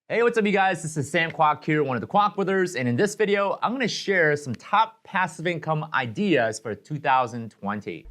Hey, what's up you guys? This is Sam Kwak here, one of the Kwak brothers, and in this video, I'm gonna share some top passive income ideas for 2020.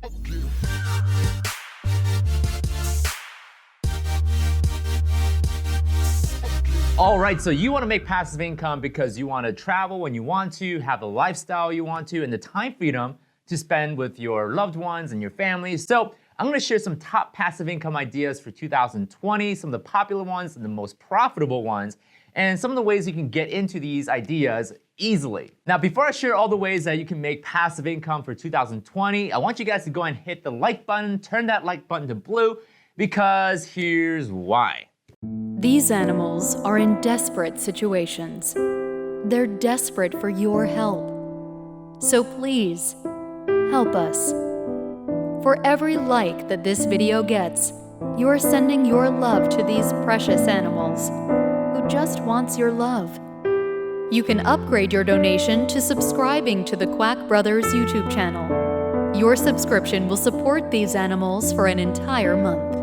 All right, so you wanna make passive income because you wanna travel when you want to, have the lifestyle you want to, and the time freedom to spend with your loved ones and your family. So I'm gonna share some top passive income ideas for 2020, some of the popular ones and the most profitable ones, and some of the ways you can get into these ideas easily. Now, before I share all the ways that you can make passive income for 2020, I want you guys to go and hit the like button, turn that like button to blue, because here's why. These animals are in desperate situations. They're desperate for your help. So please, help us. For every like that this video gets, you're sending your love to these precious animals who just wants your love. You can upgrade your donation to subscribing to the Kwak Brothers YouTube channel. Your subscription will support these animals for an entire month.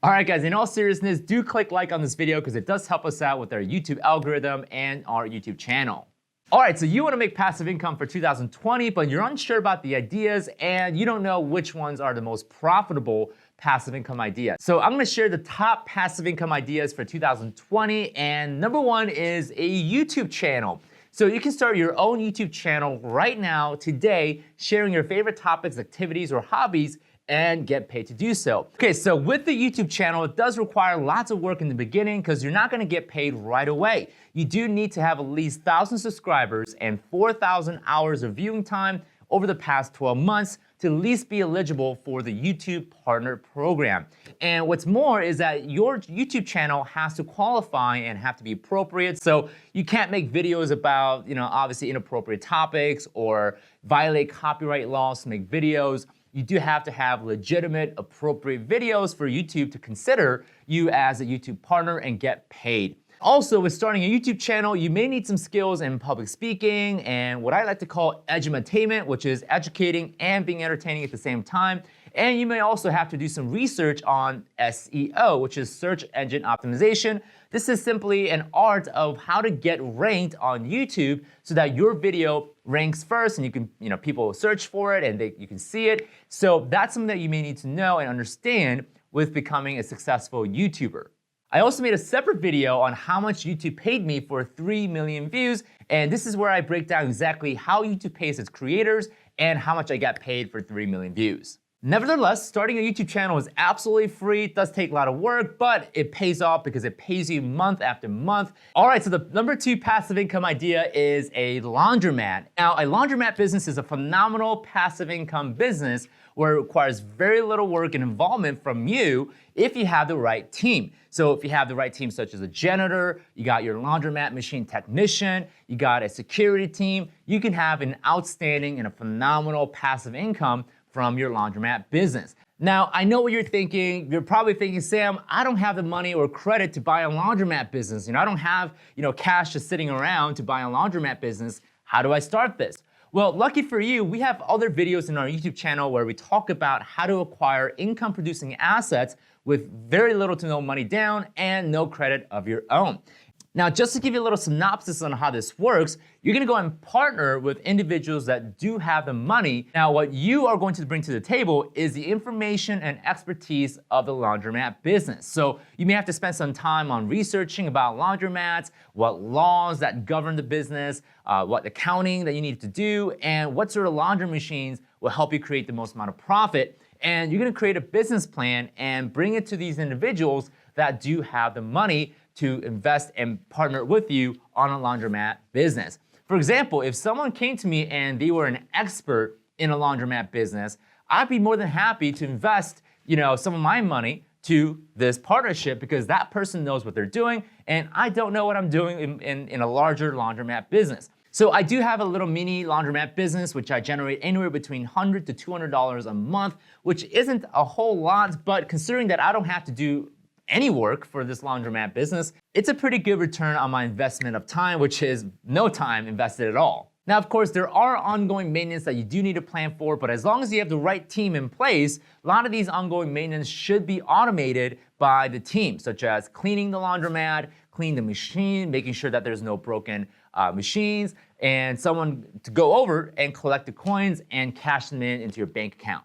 All right, guys, in all seriousness, do click like on this video because it does help us out with our YouTube algorithm and our YouTube channel. All right, so you want to make passive income for 2020, but you're unsure about the ideas and you don't know which ones are the most profitable passive income ideas. So I'm going to share the top passive income ideas for 2020, and number one is a YouTube channel. So you can start your own YouTube channel right now, today, sharing your favorite topics, activities, or hobbies, and get paid to do so. Okay, so with the YouTube channel, it does require lots of work in the beginning because you're not gonna get paid right away. You do need to have at least 1,000 subscribers and 4,000 hours of viewing time over the past 12 months to at least be eligible for the YouTube Partner Program. And what's more is that your YouTube channel has to qualify and have to be appropriate. So you can't make videos about, obviously inappropriate topics or violate copyright laws to make videos. You do have to have legitimate, appropriate videos for YouTube to consider you as a YouTube partner and get paid. Also, with starting a YouTube channel, you may need some skills in public speaking and what I like to call edutainment, which is educating and being entertaining at the same time. And you may also have to do some research on SEO, which is search engine optimization. This is simply an art of how to get ranked on YouTube so that your video ranks first and you can, people will search for it and you can see it. So that's something that you may need to know and understand with becoming a successful YouTuber. I also made a separate video on how much YouTube paid me for 3 million views, and this is where I break down exactly how YouTube pays its creators and how much I got paid for 3 million views. Nevertheless, starting a YouTube channel is absolutely free. It does take a lot of work, but it pays off because it pays you month after month. All right, so the number two passive income idea is a laundromat. Now, a laundromat business is a phenomenal passive income business where it requires very little work and involvement from you if you have the right team. So if you have the right team, such as a janitor, you got your laundromat machine technician, you got a security team, you can have an outstanding and a phenomenal passive income from your laundromat business. Now, I know what you're thinking. You're probably thinking, Sam, I don't have the money or credit to buy a laundromat business. I don't have, cash just sitting around to buy a laundromat business. How do I start this? Well, lucky for you, we have other videos in our YouTube channel where we talk about how to acquire income-producing assets with very little to no money down and no credit of your own. Now, just to give you a little synopsis on how this works, you're gonna go and partner with individuals that do have the money. Now, what you are going to bring to the table is the information and expertise of the laundromat business. So you may have to spend some time on researching about laundromats, what laws that govern the business, what accounting that you need to do, and what sort of laundry machines will help you create the most amount of profit. And you're gonna create a business plan and bring it to these individuals that do have the money to invest and partner with you on a laundromat business. For example, if someone came to me and they were an expert in a laundromat business, I'd be more than happy to invest, some of my money to this partnership because that person knows what they're doing and I don't know what I'm doing in a larger laundromat business. So I do have a little mini laundromat business which I generate anywhere between $100 to $200 a month, which isn't a whole lot, but considering that I don't have to do any work for this laundromat business, it's a pretty good return on my investment of time, which is no time invested at all. Now, of course, there are ongoing maintenance that you do need to plan for, but as long as you have the right team in place, a lot of these ongoing maintenance should be automated by the team, such as cleaning the laundromat, cleaning the machine, making sure that there's no broken machines, and someone to go over and collect the coins and cash them into your bank account.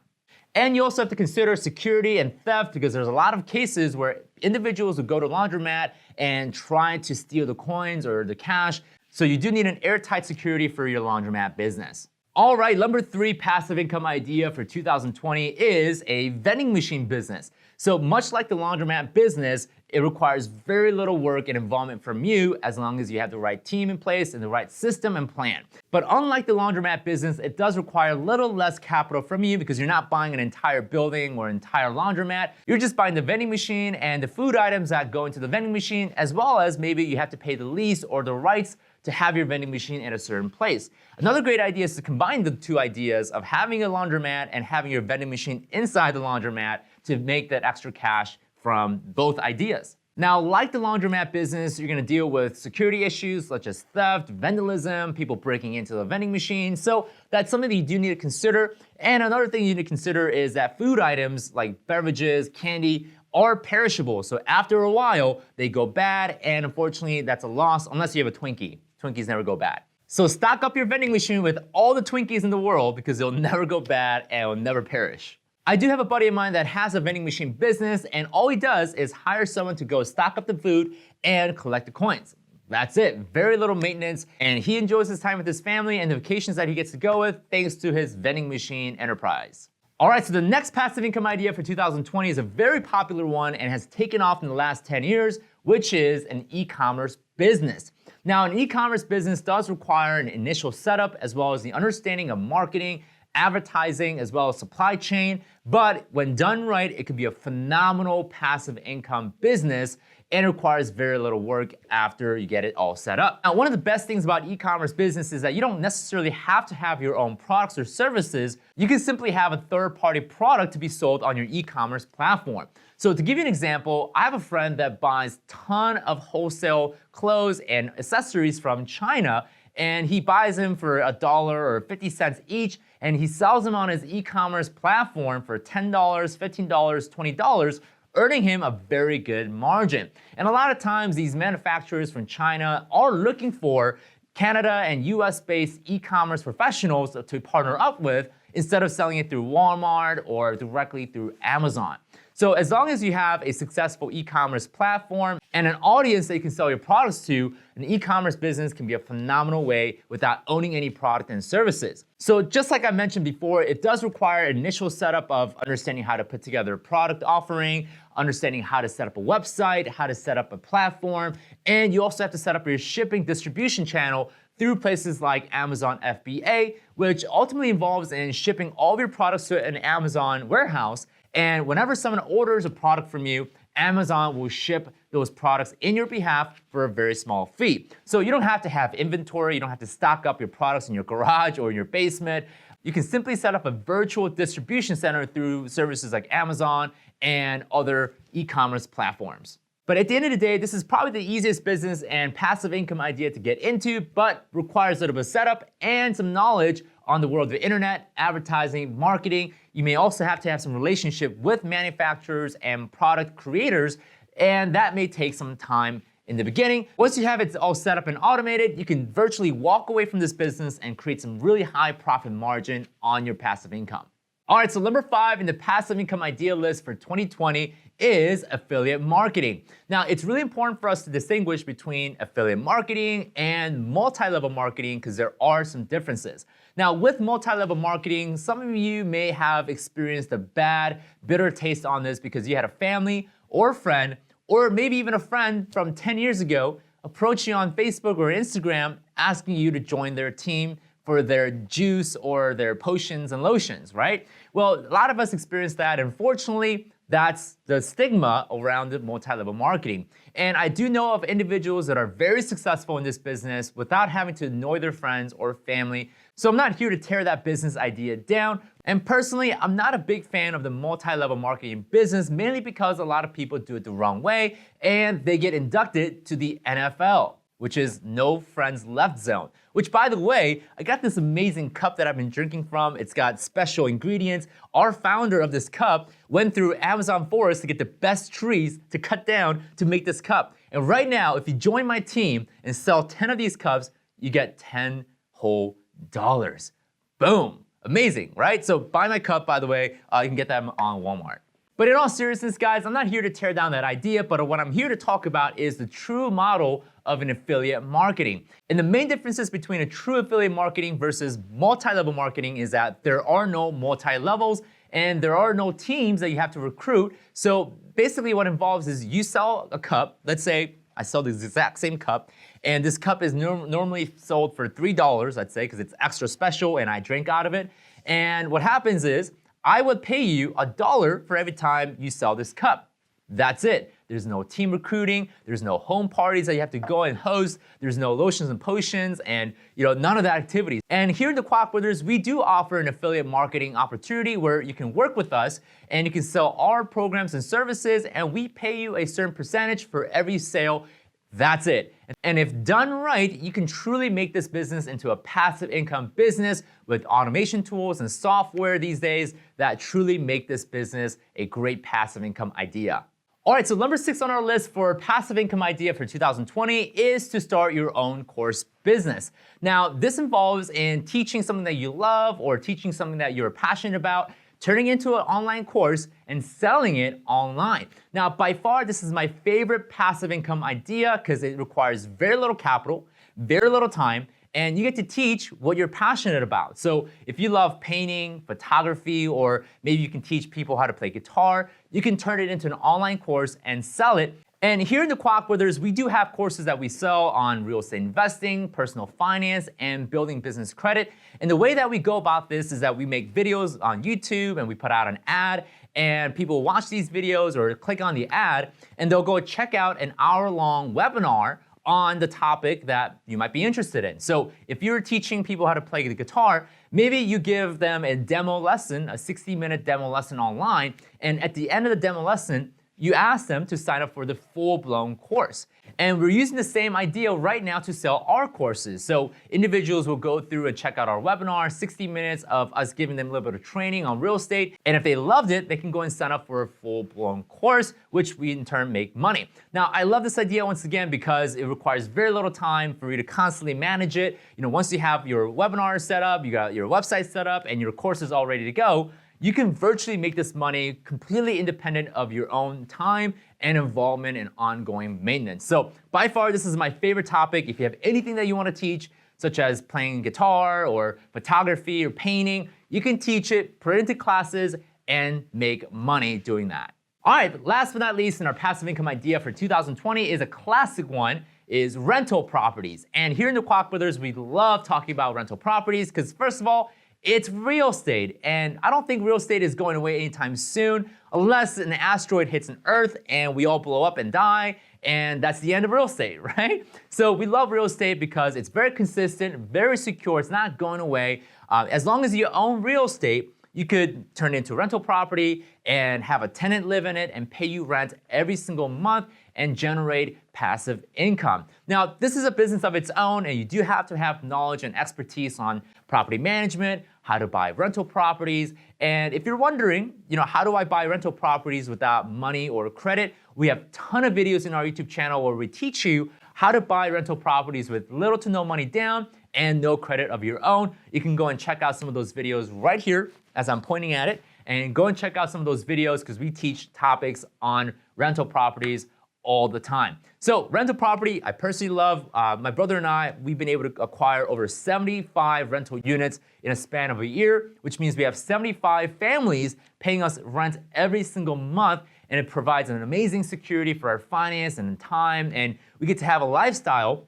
And you also have to consider security and theft, because there's a lot of cases where individuals will go to laundromat and try to steal the coins or the cash. So you do need an airtight security for your laundromat business. All right, number 3 passive income idea for 2020 is a vending machine business. So much like the laundromat business, it requires very little work and involvement from you as long as you have the right team in place and the right system and plan. But unlike the laundromat business, it does require a little less capital from you because you're not buying an entire building or entire laundromat. You're just buying the vending machine and the food items that go into the vending machine, as well as maybe you have to pay the lease or the rights to have your vending machine at a certain place. Another great idea is to combine the two ideas of having a laundromat and having your vending machine inside the laundromat to make that extra cash from both ideas. Now, like the laundromat business, you're gonna deal with security issues such as theft, vandalism, people breaking into the vending machine. So that's something that you do need to consider. And another thing you need to consider is that food items like beverages, candy, are perishable. So after a while, they go bad, and unfortunately, that's a loss unless you have a Twinkie. Twinkies never go bad. So stock up your vending machine with all the Twinkies in the world because they'll never go bad and will never perish. I do have a buddy of mine that has a vending machine business, and all he does is hire someone to go stock up the food and collect the coins. That's it, very little maintenance, and he enjoys his time with his family and the vacations that he gets to go with thanks to his vending machine enterprise. All right, so the next passive income idea for 2020 is a very popular one and has taken off in the last 10 years, which is an e-commerce business. Now, an e-commerce business does require an initial setup as well as the understanding of marketing, advertising, as well as supply chain, but when done right, it could be a phenomenal passive income business and requires very little work after you get it all set up. Now, one of the best things about e-commerce business is that you don't necessarily have to have your own products or services. You can simply have a third-party product to be sold on your e-commerce platform. So to give you an example, I have a friend that buys a ton of wholesale clothes and accessories from China, and he buys them for $1 or 50 cents each, and he sells them on his e-commerce platform for $10, $15, $20, earning him a very good margin. And a lot of times these manufacturers from China are looking for Canada and US-based e-commerce professionals to partner up with instead of selling it through Walmart or directly through Amazon. So as long as you have a successful e-commerce platform and an audience that you can sell your products to, an e-commerce business can be a phenomenal way without owning any product and services. So just like I mentioned before, it does require an initial setup of understanding how to put together a product offering, understanding how to set up a website, how to set up a platform, and you also have to set up your shipping distribution channel through places like Amazon FBA, which ultimately involves in shipping all of your products to an Amazon warehouse. And whenever someone orders a product from you, Amazon will ship those products in your behalf for a very small fee. So you don't have to have inventory, you don't have to stock up your products in your garage or in your basement. You can simply set up a virtual distribution center through services like Amazon and other e-commerce platforms. But at the end of the day, this is probably the easiest business and passive income idea to get into, but requires a little bit of setup and some knowledge on the world of the internet, advertising, marketing. You may also have to have some relationship with manufacturers and product creators, and that may take some time in the beginning. Once you have it all set up and automated, you can virtually walk away from this business and create some really high profit margin on your passive income. All right, so number 5 in the passive income idea list for 2020 is affiliate marketing. Now, it's really important for us to distinguish between affiliate marketing and multi-level marketing because there are some differences. Now, with multi-level marketing, some of you may have experienced a bad, bitter taste on this because you had a family or a friend, or maybe even a friend from 10 years ago approach you on Facebook or Instagram asking you to join their team for their juice or their potions and lotions, right? Well, a lot of us experience that. Unfortunately, that's the stigma around the multi-level marketing. And I do know of individuals that are very successful in this business without having to annoy their friends or family. So I'm not here to tear that business idea down. And personally, I'm not a big fan of the multi-level marketing business, mainly because a lot of people do it the wrong way and they get inducted to the NFL. which is no friends left zone. Which, by the way, I got this amazing cup that I've been drinking from. It's got special ingredients. Our founder of this cup went through Amazon forest to get the best trees to cut down to make this cup. And right now, if you join my team and sell 10 of these cups, you get 10 whole dollars. Boom. Amazing, right? So buy my cup, by the way. You can get them on Walmart. But in all seriousness, guys, I'm not here to tear down that idea, but what I'm here to talk about is the true model of an affiliate marketing. And the main differences between a true affiliate marketing versus multi-level marketing is that there are no multi-levels and there are no teams that you have to recruit. So basically what involves is you sell a cup. Let's say I sell this exact same cup, and this cup is normally sold for $3, let's say, because it's extra special and I drink out of it. And what happens is I would pay you $1 for every time you sell this cup. That's it. There's no team recruiting, there's no home parties that you have to go and host, there's no lotions and potions, and none of that activities. And here at the Kwak Brothers, we do offer an affiliate marketing opportunity where you can work with us and you can sell our programs and services, and we pay you a certain percentage for every sale. That's it. And if done right, you can truly make this business into a passive income business with automation tools and software these days that truly make this business a great passive income idea. All right, so number 6 on our list for passive income idea for 2020 is to start your own course business. Now, this involves in teaching something that you love or teaching something that you're passionate about, turning into an online course and selling it online. Now, by far, this is my favorite passive income idea because it requires very little capital, very little time, and you get to teach what you're passionate about. So if you love painting, photography, or maybe you can teach people how to play guitar, you can turn it into an online course and sell it. And here in the Kwak Brothers, we do have courses that we sell on real estate investing, personal finance, and building business credit. And the way that we go about this is that we make videos on YouTube and we put out an ad, and people watch these videos or click on the ad and they'll go check out an hour-long webinar on the topic that you might be interested in. So if you're teaching people how to play the guitar, maybe you give them a demo lesson, a 60-minute demo lesson online, and at the end of the demo lesson, you ask them to sign up for the full-blown course. And we're using the same idea right now to sell our courses. So individuals will go through and check out our webinar, 60 minutes of us giving them a little bit of training on real estate. And if they loved it, they can go and sign up for a full-blown course, which we in turn make money. Now, I love this idea once again because it requires very little time for you to constantly manage it. Once you have your webinar set up, you got your website set up, and your course is all ready to go, you can virtually make this money completely independent of your own time and involvement and ongoing maintenance. So by far, this is my favorite topic. If you have anything that you want to teach, such as playing guitar or photography or painting, you can teach it, put it into classes, and make money doing that. All right, but last but not least, in our passive income idea for 2020 is a classic one, is rental properties. And here in the Kwak Brothers, we love talking about rental properties because first of all, it's real estate, and I don't think real estate is going away anytime soon unless an asteroid hits an Earth and we all blow up and die, and that's the end of real estate, right? So we love real estate because it's very consistent, very secure, it's not going away. As long as you own real estate, you could turn it into a rental property and have a tenant live in it and pay you rent every single month and generate passive income. Now, this is a business of its own, and you do have to have knowledge and expertise on property management, how to buy rental properties. And if you're wondering, how do I buy rental properties without money or credit? We have a ton of videos in our YouTube channel where we teach you how to buy rental properties with little to no money down and no credit of your own. You can go and check out some of those videos right here as I'm pointing at it, and go and check out some of those videos because we teach topics on rental properties all the time. So rental property, I personally love. My brother and I, we've been able to acquire over 75 rental units in a span of a year, which means we have 75 families paying us rent every single month, and it provides an amazing security for our finance and time, and we get to have a lifestyle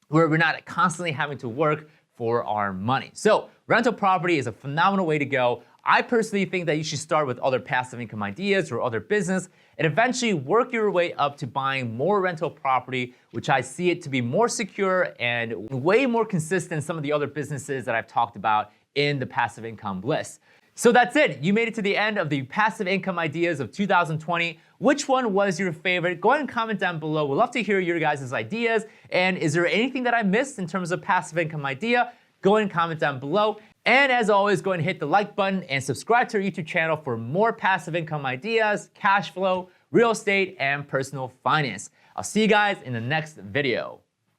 where we're not constantly having to work for our money. So rental property is a phenomenal way to go. I personally think that you should start with other passive income ideas or other business and eventually work your way up to buying more rental property, which I see it to be more secure and way more consistent than some of the other businesses that I've talked about in the passive income list. So that's it. You made it to the end of the passive income ideas of 2020. Which one was your favorite? Go ahead and comment down below. We'd love to hear your guys' ideas. And is there anything that I missed in terms of passive income idea? Go ahead and comment down below. And as always, go ahead and hit the like button and subscribe to our YouTube channel for more passive income ideas, cash flow, real estate, and personal finance. I'll see you guys in the next video.